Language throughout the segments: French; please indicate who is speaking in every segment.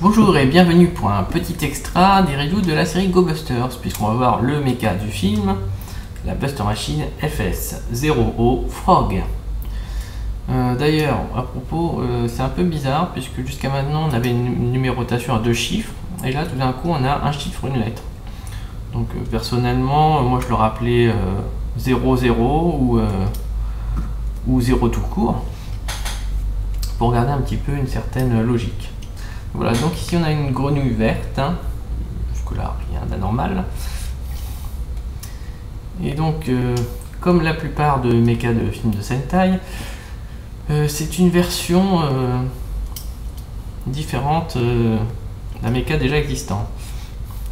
Speaker 1: Bonjour et bienvenue pour un petit extra des reviews de la série Go Busters, puisqu'on va voir le mecha du film, la Buster Machine FS0O Frog. D'ailleurs, à propos, c'est un peu bizarre, puisque jusqu'à maintenant on avait une numérotation à 2 chiffres, et là tout d'un coup on a un chiffre, une lettre. Donc personnellement, moi je le rappelais 00 ou 0 tout court, pour garder un petit peu une certaine logique. Voilà, donc ici on a une grenouille verte, hein. Jusque-là rien d'anormal. Et donc, comme la plupart de mechas de films de Sentai, c'est une version différente d'un mecha déjà existant.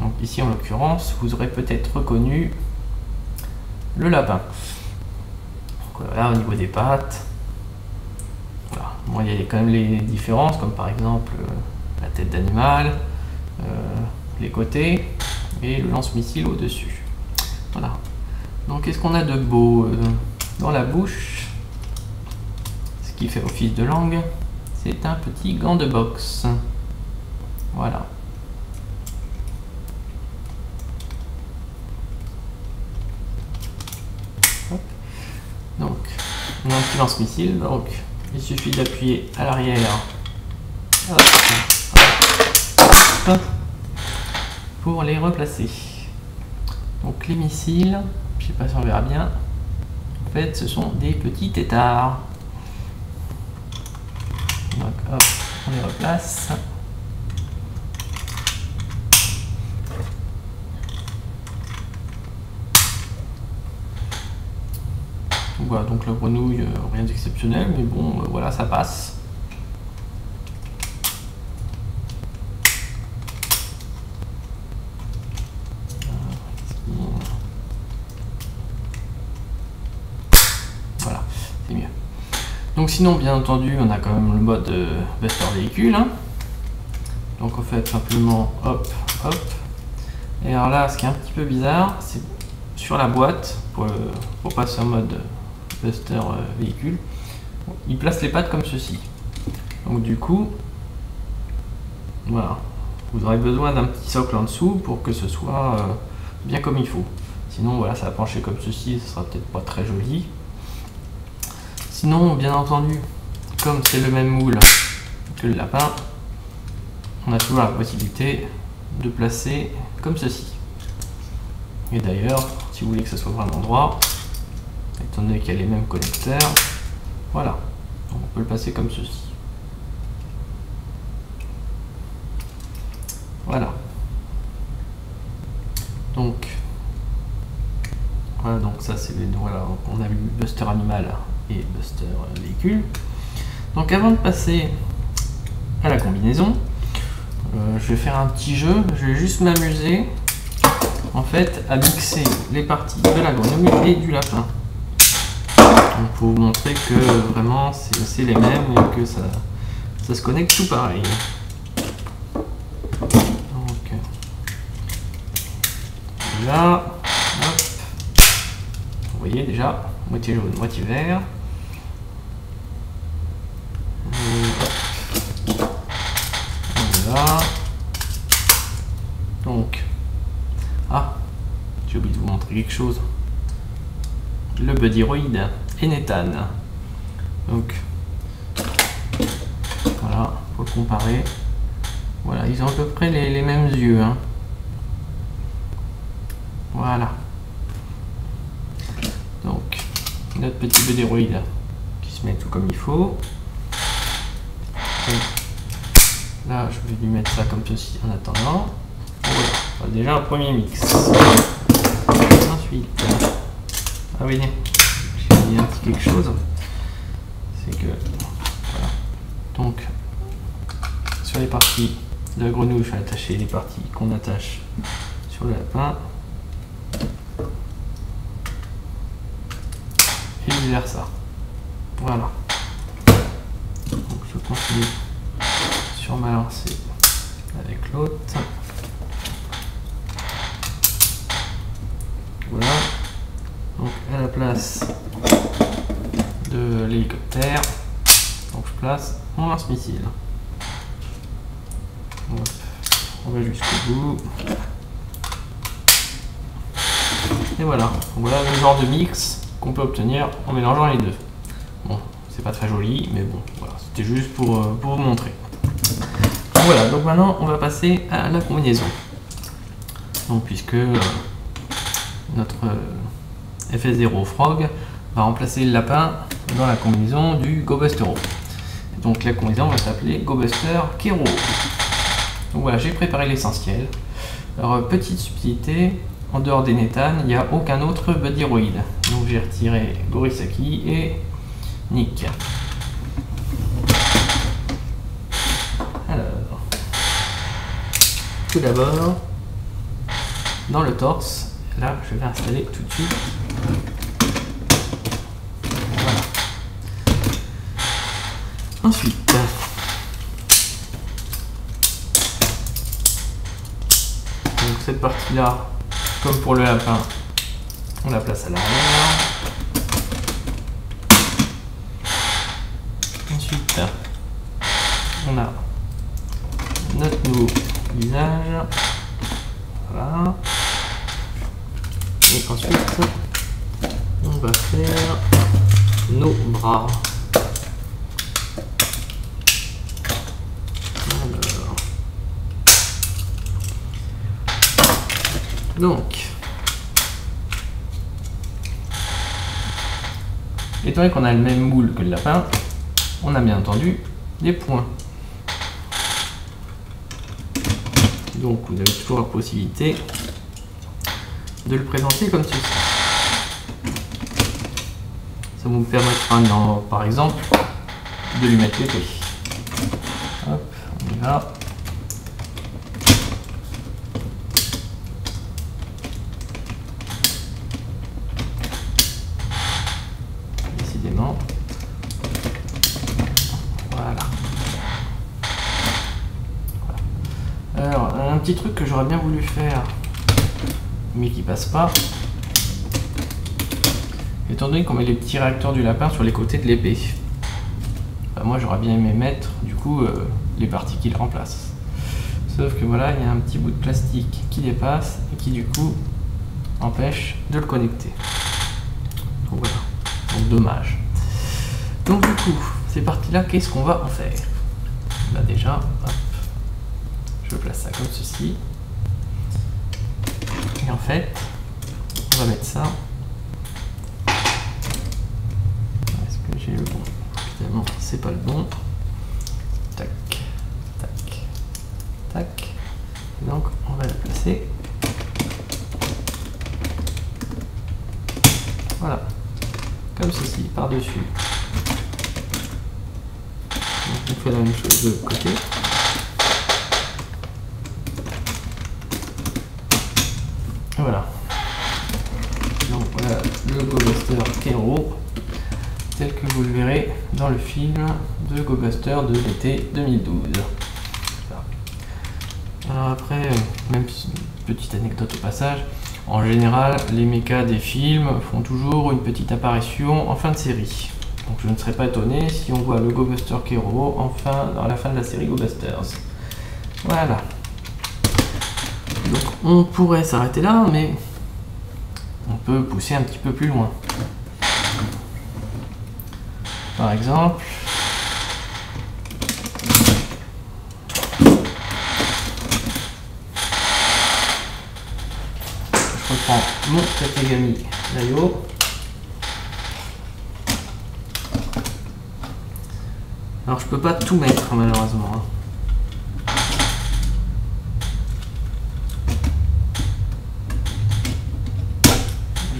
Speaker 1: Donc ici en l'occurrence, vous aurez peut-être reconnu le lapin. Donc, voilà, au niveau des pattes, voilà. Bon, il y a quand même les différences, comme par exemple la tête d'animal, les côtés et le lance-missile au-dessus. Voilà. Donc qu'est-ce qu'on a de beau dans la bouche? Ce qui fait office de langue, c'est un petit gant de boxe. Voilà. Hop. Donc, on a un petit lance-missile, donc il suffit d'appuyer à l'arrière pour les replacer. Donc les missiles, je sais pas si on verra bien, en fait ce sont des petits têtards. Donc hop, on les replace. Voilà, donc la grenouille, rien d'exceptionnel, mais bon, voilà, ça passe. Voilà, c'est mieux. Donc sinon, bien entendu, on a quand même le mode Buster véhicule. Hein. Donc on fait simplement hop, hop. Et alors là, ce qui est un petit peu bizarre, c'est sur la boîte, pour passer en mode Buster véhicule, il place les pattes comme ceci. Donc du coup, voilà, vous aurez besoin d'un petit socle en dessous pour que ce soit bien comme il faut. Sinon, voilà, ça va pencher comme ceci, ce sera peut-être pas très joli. Sinon, bien entendu, comme c'est le même moule que le lapin, on a toujours la possibilité de placer comme ceci. Et d'ailleurs, si vous voulez que ça soit vraiment droit, étant donné qu'il y a les mêmes connecteurs, voilà, on peut le passer comme ceci. Voilà. Donc, voilà, donc ça c'est voilà, on a vu Buster animal et Buster véhicule. Donc avant de passer à la combinaison, je vais faire un petit jeu. Je vais juste m'amuser en fait à mixer les parties de la grenouille et du lapin. Donc pour vous montrer que vraiment c'est les mêmes et que ça se connecte tout pareil. Donc là, hop, vous voyez déjà, moitié jaune, moitié vert. Voilà. Donc, ah, j'ai oublié de vous montrer quelque chose. Le Buddyroid et Nathan. Donc, voilà, pour comparer. Voilà, ils ont à peu près les mêmes yeux. Hein. Voilà. Donc, notre petit Buddyroid qui se met tout comme il faut. Et là, je vais lui mettre ça comme ceci en attendant. Voilà, déjà un premier mix. Ensuite, ah oui, j'ai dit un petit quelque chose. C'est que, voilà. Donc, sur les parties de la grenouille, je vais attacher les parties qu'on attache sur le lapin. Et vice versa. Voilà. Donc je continue sur ma lancée avec l'autre. Voilà. Donc à la place de l'hélicoptère, donc je place mon lance-missile. On va jusqu'au bout. Et voilà. Voilà le genre de mix qu'on peut obtenir en mélangeant les deux. Bon, c'est pas très joli, mais bon, voilà, c'était juste pour vous montrer. Donc voilà, donc maintenant on va passer à la combinaison. Donc puisque notre FS0 Frog va remplacer le lapin dans la combinaison du GoBuster O. Donc la combinaison va s'appeler GoBuster Kero. Donc voilà, j'ai préparé l'essentiel. Alors petite subtilité, en dehors des Nethan, il n'y a aucun autre Buddyroid. Donc j'ai retiré Gorisaki et Nick. Alors, tout d'abord, dans le torse, là je vais installer tout de suite. Voilà. Ensuite, donc cette partie-là, comme pour le lapin, on la place à l'arrière. Ensuite, on a notre nouveau visage. Voilà. Et ensuite, on va faire nos bras. Alors. Donc, étant donné qu'on a le même moule que le lapin, on a bien entendu des points. Donc vous avez toujours la possibilité de le présenter comme ceci. Ça vous permettra maintenant, par exemple, de lui mettre l'épée. Hop, on y va. Décidément. Voilà. Alors, un petit truc que j'aurais bien voulu faire, mais qui passe pas. Étant donné qu'on met les petits réacteurs du lapin sur les côtés de l'épée, bah moi j'aurais bien aimé mettre du coup les parties qui le remplacent. Sauf que voilà, il y a un petit bout de plastique qui dépasse et qui du coup empêche de le connecter. Donc voilà, donc dommage. Donc du coup, ces parties-là, qu'est-ce qu'on va en faire? Là déjà, hop, je place ça comme ceci. Et en fait, on va mettre ça. Est-ce que j'ai le bon? Évidemment, c'est pas le bon. Tac, tac, tac. Donc, on va la placer. Voilà, comme ceci, par-dessus. On fait la même chose de l'autre côté. Voilà. Donc voilà le GoBuster Kero, tel que vous le verrez dans le film de GoBuster de l'été 2012. Voilà. Alors après, même petite anecdote au passage, en général, les mechas des films font toujours une petite apparition en fin de série. Donc je ne serais pas étonné si on voit le GoBuster Kero enfin à la fin de la série GoBusters. Voilà. Donc on pourrait s'arrêter là, mais on peut pousser un petit peu plus loin. Par exemple, je reprends mon Tategami Daio. Alors je peux pas tout mettre malheureusement.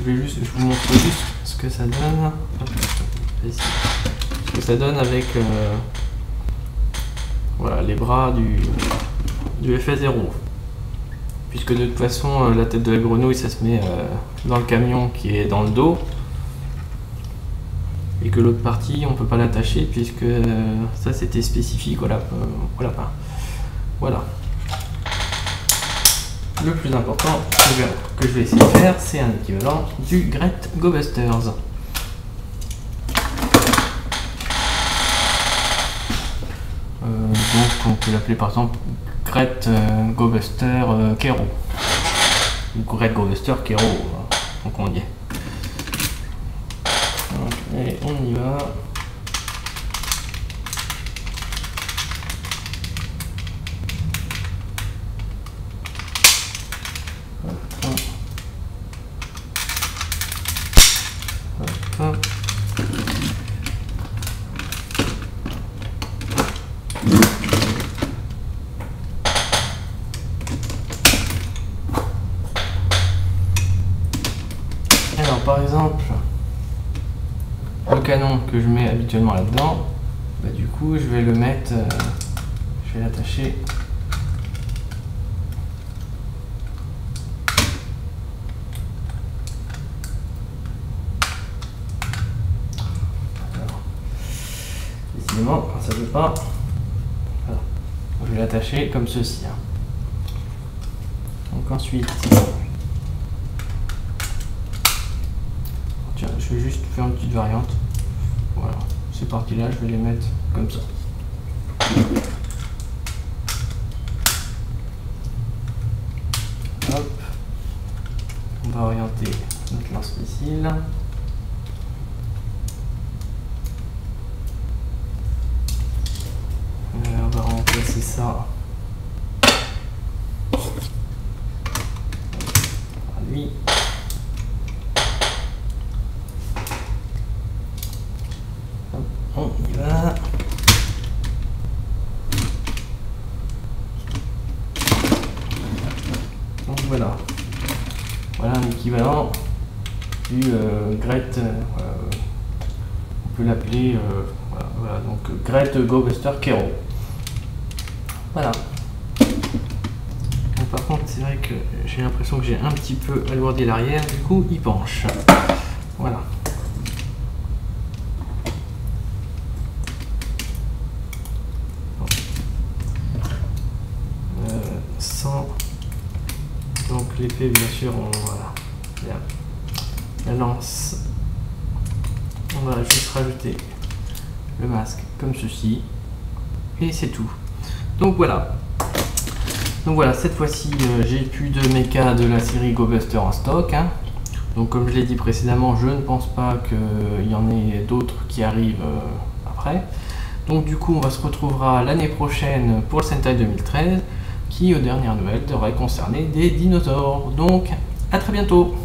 Speaker 1: Je vous montre juste ce que ça donne. Ce que ça donne avec voilà, les bras du FS0. Puisque de toute façon, la tête de la grenouille, ça se met dans le camion qui est dans le dos. Et que l'autre partie, on peut pas l'attacher puisque ça c'était spécifique au lapin. Voilà. Le plus important que je vais essayer de faire, c'est un équivalent du Great GoBusters. Donc on peut l'appeler par exemple Great Go Buster Kero. Ou Great Go Buster Kero, donc on y est. Donc, allez, on y va. Alors par exemple, le canon que je mets habituellement là-dedans, bah, du coup je vais le mettre, je vais l'attacher décidément quand ça veut pas, voilà. Je vais l'attacher comme ceci, hein. Donc ensuite, tiens, je vais juste faire une petite variante. Voilà, ces parties-là, je vais les mettre comme ça. Hop, on va orienter notre lance-missile. On va remplacer ça. Lui. On y va. Donc voilà. Voilà un équivalent du Great. On peut l'appeler voilà, donc Great Go Buster Kero. Voilà. Donc, par contre, c'est vrai que j'ai l'impression que j'ai un petit peu alourdi l'arrière, du coup il penche. Voilà. Sans donc l'épée, bien sûr, voilà. Bien. La lance, on va juste rajouter le masque comme ceci et c'est tout. Donc voilà. Donc voilà, cette fois-ci j'ai plus de mecha de la série Go Buster en stock, hein. Donc comme je l'ai dit précédemment, je ne pense pas qu'il y en ait d'autres qui arrivent après. Donc du coup on se retrouvera l'année prochaine pour le Sentai 2013 qui aux dernières nouvelles devrait concerner des dinosaures. Donc à très bientôt.